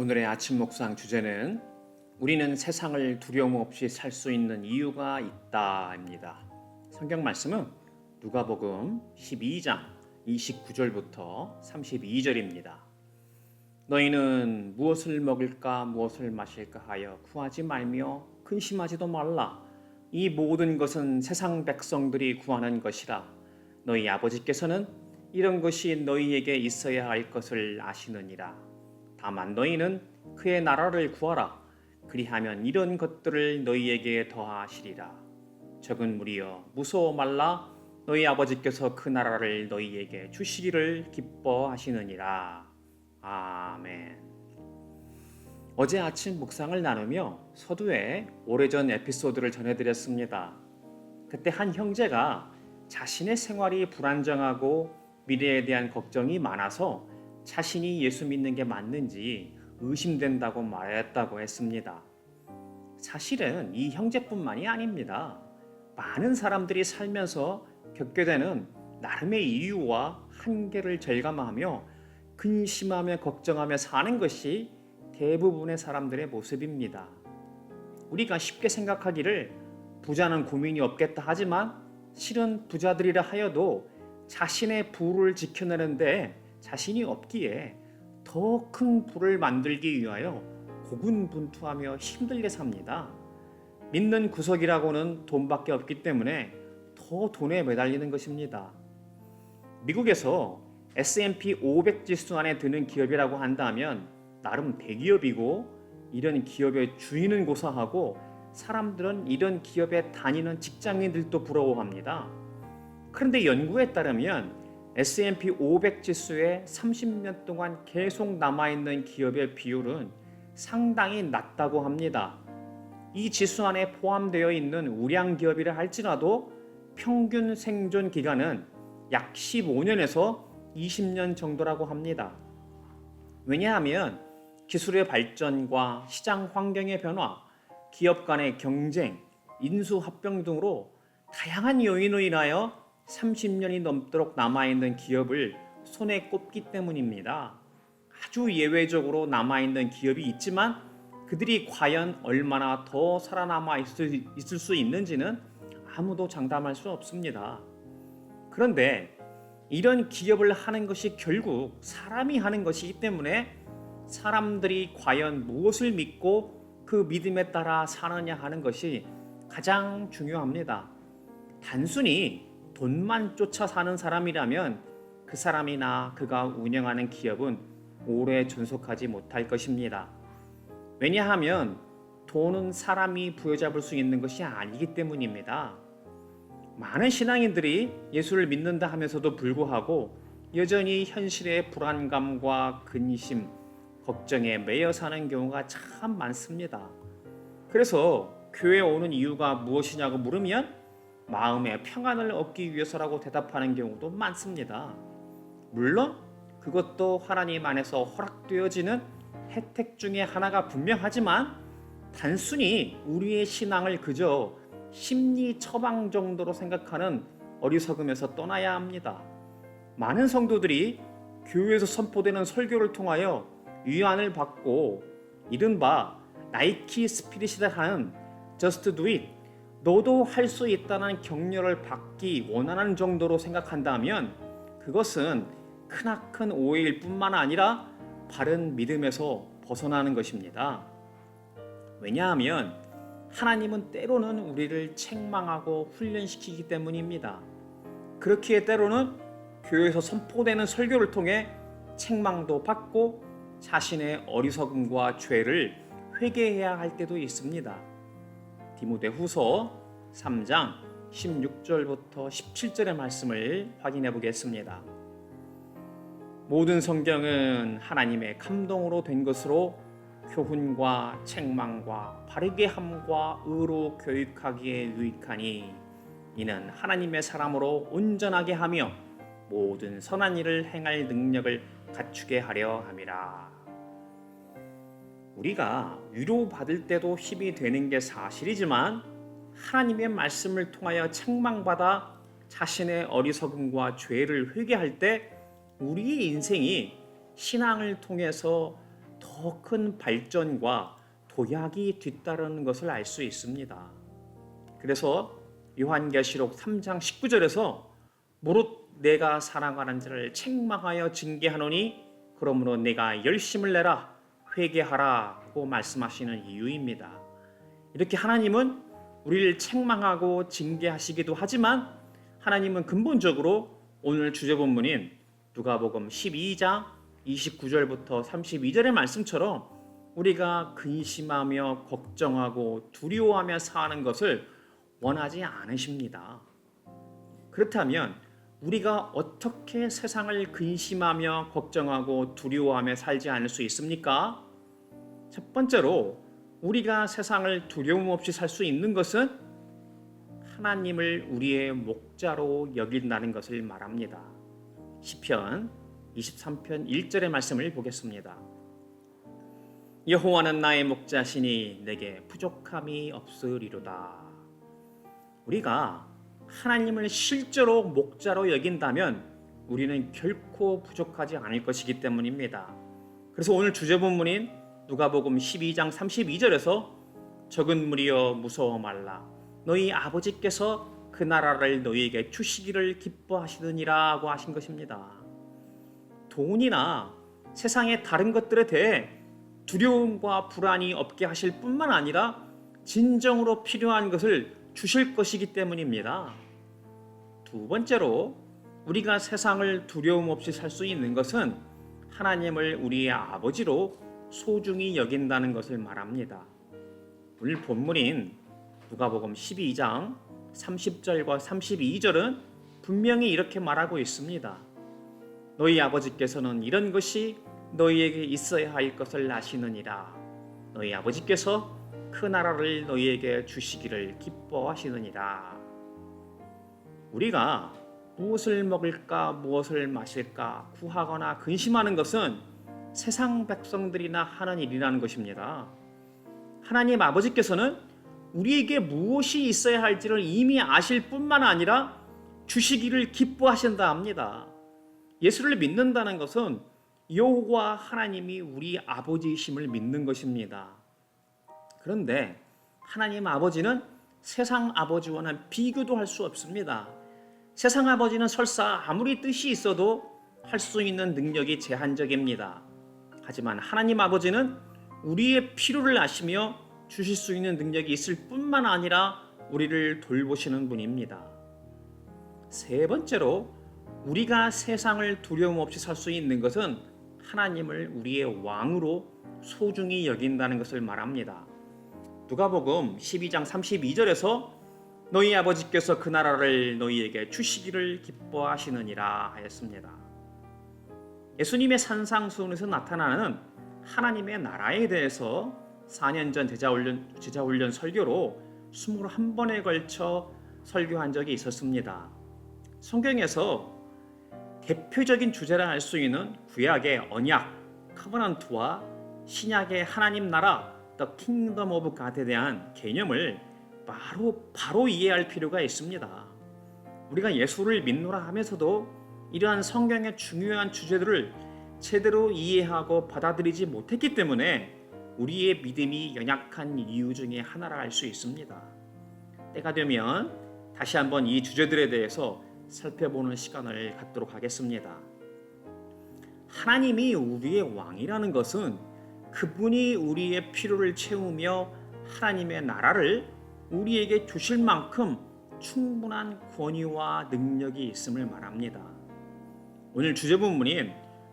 오늘의 아침 묵상 주제는 우리는 세상을 두려움 없이 살 수 있는 이유가 있다입니다. 성경 말씀은 누가복음 12장 29절부터 32절입니다. 너희는 무엇을 먹을까 무엇을 마실까 하여 구하지 말며 근심하지도 말라. 이 모든 것은 세상 백성들이 구하는 것이라. 너희 아버지께서는 이런 것이 너희에게 있어야 할 것을 아시느니라. 다만 너희는 그의 나라를 구하라. 그리하면 이런 것들을 너희에게 더하시리라. 적은 무리여 무서워 말라. 너희 아버지께서 그 나라를 너희에게 주시기를 기뻐하시느니라. 아멘. 어제 아침 묵상을 나누며 서두에 오래전 에피소드를 전해드렸습니다. 그때 한 형제가 자신의 생활이 불안정하고 미래에 대한 걱정이 많아서 자신이 예수 믿는 게 맞는지 의심된다고 말했다고 했습니다. 사실은 이 형제뿐만이 아닙니다. 많은 사람들이 살면서 겪게 되는 나름의 이유와 한계를 절감하며 근심하며 걱정하며 사는 것이 대부분의 사람들의 모습입니다. 우리가 쉽게 생각하기를 부자는 고민이 없겠다 하지만 실은 부자들이라 하여도 자신의 부를 지켜내는데 자신이 없기에 더 큰 부를 만들기 위하여 고군분투하며 힘들게 삽니다. 믿는 구석이라고는 돈밖에 없기 때문에 더 돈에 매달리는 것입니다. 미국에서 S&P 500 지수 안에 드는 기업이라고 한다면 나름 대기업이고 이런 기업의 주인은 고사하고 사람들은 이런 기업에 다니는 직장인들도 부러워합니다. 그런데 연구에 따르면 S&P 500 지수에 30년 동안 계속 남아있는 기업의 비율은 상당히 낮다고 합니다. 이 지수 안에 포함되어 있는 우량 기업이라 할지라도 평균 생존 기간은 약 15년에서 20년 정도라고 합니다. 왜냐하면 기술의 발전과 시장 환경의 변화, 기업 간의 경쟁, 인수합병 등으로 다양한 요인으로 인하여 30년이 넘도록 남아있는 기업을 손에 꼽기 때문입니다. 아주 예외적으로 남아있는 기업이 있지만 그들이 과연 얼마나 더 살아남아 있을 수 있는지는 아무도 장담할 수 없습니다. 그런데 이런 기업을 하는 것이 결국 사람이 하는 것이기 때문에 사람들이 과연 무엇을 믿고 그 믿음에 따라 사느냐 하는 것이 가장 중요합니다. 단순히 돈만 쫓아 사는 사람이라면 그 사람이나 그가 운영하는 기업은 오래 존속하지 못할 것입니다. 왜냐하면 돈은 사람이 부여잡을 수 있는 것이 아니기 때문입니다. 많은 신앙인들이 예수를 믿는다 하면서도 불구하고 여전히 현실의 불안감과 근심, 걱정에 매여 사는 경우가 참 많습니다. 그래서 교회에 오는 이유가 무엇이냐고 물으면 마음의 평안을 얻기 위해서라고 대답하는 경우도 많습니다. 물론 그것도 하나님 안에서 허락되어지는 혜택 중에 하나가 분명하지만 단순히 우리의 신앙을 그저 심리 처방 정도로 생각하는 어리석음에서 떠나야 합니다. 많은 성도들이 교회에서 선포되는 설교를 통하여 위안을 받고 이른바 나이키 스피릿이라 하는 Just Do It, 너도 할 수 있다는 격려를 받기 원하는 정도로 생각한다면 그것은 크나큰 오해일 뿐만 아니라 바른 믿음에서 벗어나는 것입니다. 왜냐하면 하나님은 때로는 우리를 책망하고 훈련시키기 때문입니다. 그렇기에 때로는 교회에서 선포되는 설교를 통해 책망도 받고 자신의 어리석음과 죄를 회개해야 할 때도 있습니다. 디모데후서 3장 16절부터 17절의 말씀을 확인해 보겠습니다. 모든 성경은 하나님의 감동으로 된 것으로 교훈과 책망과 바르게 함과 의로 교육하기에 유익하니 이는 하나님의 사람으로 온전하게 하며 모든 선한 일을 행할 능력을 갖추게 하려 함이라. 우리가 위로받을 때도 힘이 되는 게 사실이지만 하나님의 말씀을 통하여 책망받아 자신의 어리석음과 죄를 회개할 때 우리의 인생이 신앙을 통해서 더 더 큰 발전과 도약이 뒤따르는 것을 알 수 있습니다. 그래서 요한계시록 3장 19절에서 무릇 내가 사랑하는 자를 책망하여 징계하노니 그러므로 내가 열심을 내라 회개하라고 말씀하시는 이유입니다. 이렇게 하나님은 우리를 책망하고 징계하시기도 하지만 하나님은 근본적으로 오늘 주제 본문인 누가복음 12장 29절부터 32절의 말씀처럼 우리가 근심하며 걱정하고 두려워하며 사는 것을 원하지 않으십니다. 그렇다면 우리가 어떻게 세상을 근심하며 걱정하고 두려워하며 살지 않을 수 있습니까? 첫 번째로 우리가 세상을 두려움 없이 살 수 있는 것은 하나님을 우리의 목자로 여긴다는 것을 말합니다. 시편 23편 1절의 말씀을 보겠습니다. 여호와는 나의 목자시니 내게 부족함이 없으리로다. 우리가 하나님을 실제로 목자로 여긴다면 우리는 결코 부족하지 않을 것이기 때문입니다. 그래서 오늘 주제 본문인 누가복음 12장 32절에서 적은 무리여 무서워 말라 너희 아버지께서 그 나라를 너희에게 주시기를 기뻐하시느니라고 하신 것입니다. 돈이나 세상의 다른 것들에 대해 두려움과 불안이 없게 하실 뿐만 아니라 진정으로 필요한 것을 주실 것이기 때문입니다. 두 번째로 우리가 세상을 두려움 없이 살 수 있는 것은 하나님을 우리의 아버지로 소중히 여긴다는 것을 말합니다. 오늘 본문인 누가복음 12장 30절과 32절은 분명히 이렇게 말하고 있습니다. 너희 아버지께서는 이런 것이 너희에게 있어야 할 것을 아시느니라. 너희 아버지께서 그 나라를 너희에게 주시기를 기뻐하시느니라. 우리가 무엇을 먹을까 무엇을 마실까 구하거나 근심하는 것은 세상 백성들이나 하는 일이라는 것입니다. 하나님 아버지께서는 우리에게 무엇이 있어야 할지를 이미 아실 뿐만 아니라 주시기를 기뻐하신다 합니다. 예수를 믿는다는 것은 여호와 하나님이 우리 아버지이심을 믿는 것입니다. 그런데 하나님 아버지는 세상 아버지와는 비교도 할 수 없습니다. 세상 아버지는 설사 아무리 뜻이 있어도 할 수 있는 능력이 제한적입니다. 하지만 하나님 아버지는 우리의 필요를 아시며 주실 수 있는 능력이 있을 뿐만 아니라 우리를 돌보시는 분입니다. 세 번째로 우리가 세상을 두려움 없이 살 수 있는 것은 하나님을 우리의 왕으로 소중히 여긴다는 것을 말합니다. 누가복음 12장 32절에서 너희 아버지께서 그 나라를 너희에게 주시기를 기뻐하시느니라 하였습니다. 예수님의 산상수훈에서 나타나는 하나님의 나라에 대해서 4년 전 제자훈련 설교로 21번에 걸쳐 설교한 적이 있었습니다. 성경에서 대표적인 주제라 할 수 있는 구약의 언약, 커버넌트와 신약의 하나님 나라, The Kingdom of God에 대한 개념을 바로 이해할 필요가 있습니다. 우리가 예수를 믿노라 하면서도 이러한 성경의 중요한 주제들을 제대로 이해하고 받아들이지 못했기 때문에 우리의 믿음이 연약한 이유 중에 하나라 할 수 있습니다. 때가 되면 다시 한번 이 주제들에 대해서 살펴보는 시간을 갖도록 하겠습니다. 하나님이 우리의 왕이라는 것은 그분이 우리의 필요를 채우며 하나님의 나라를 우리에게 주실 만큼 충분한 권위와 능력이 있음을 말합니다. 오늘 주제 본문인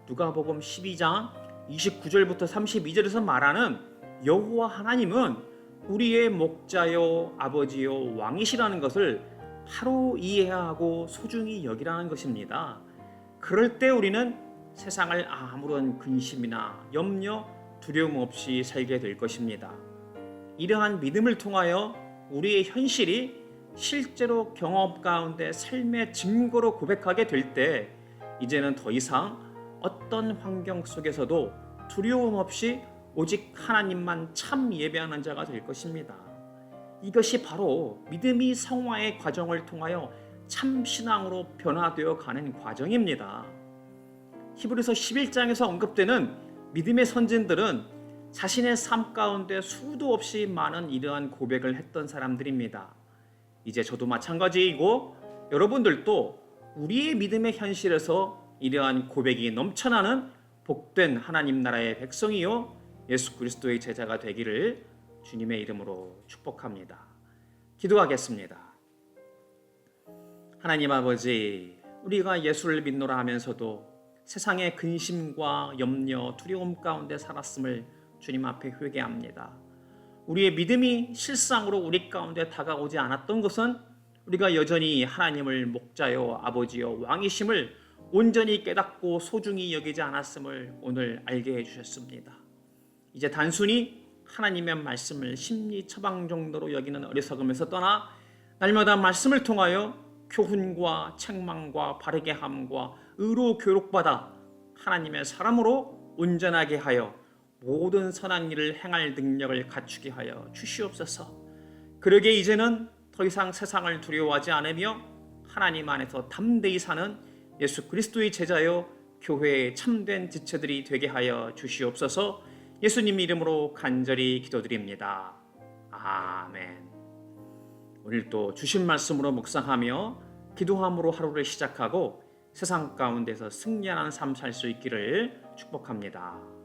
누가복음 12장 29절부터 32절에서 말하는 여호와 하나님은 우리의 목자요 아버지요 왕이시라는 것을 바로 이해하고 소중히 여기라는 것입니다. 그럴 때 우리는 세상을 아무런 근심이나 염려, 두려움 없이 살게 될 것입니다. 이러한 믿음을 통하여 우리의 현실이 실제로 경험 가운데 삶의 증거로 고백하게 될 때 이제는 더 이상 어떤 환경 속에서도 두려움 없이 오직 하나님만 참 예배하는 자가 될 것입니다. 이것이 바로 믿음이 성화의 과정을 통하여 참 신앙으로 변화되어 가는 과정입니다. 히브리서 11장에서 언급되는 믿음의 선진들은 자신의 삶 가운데 수도 없이 많은 이러한 고백을 했던 사람들입니다. 이제 저도 마찬가지이고 여러분들도 우리의 믿음의 현실에서 이러한 고백이 넘쳐나는 복된 하나님 나라의 백성이요 예수 그리스도의 제자가 되기를 주님의 이름으로 축복합니다. 기도하겠습니다. 하나님 아버지, 우리가 예수를 믿노라 하면서도 세상의 근심과 염려, 두려움 가운데 살았음을 주님 앞에 회개합니다. 우리의 믿음이 실상으로 우리 가운데 다가오지 않았던 것은 우리가 여전히 하나님을 목자요 아버지요 왕이심을 온전히 깨닫고 소중히 여기지 않았음을 오늘 알게 해주셨습니다. 이제 단순히 하나님의 말씀을 심리 처방 정도로 여기는 어리석음에서 떠나 날마다 말씀을 통하여 교훈과 책망과 바르게 함과 의로 교육받아 하나님의 사람으로 온전하게 하여 모든 선한 일을 행할 능력을 갖추게 하여 주시옵소서. 그러게 이제는 더 이상 세상을 두려워하지 않으며 하나님 안에서 담대히 사는 예수 그리스도의 제자여 교회의 참된 지체들이 되게 하여 주시옵소서. 예수님 이름으로 간절히 기도드립니다. 아멘. 오늘도 주신 말씀으로 묵상하며 기도함으로 하루를 시작하고 세상 가운데서 승리하는 삶 살 수 있기를 축복합니다.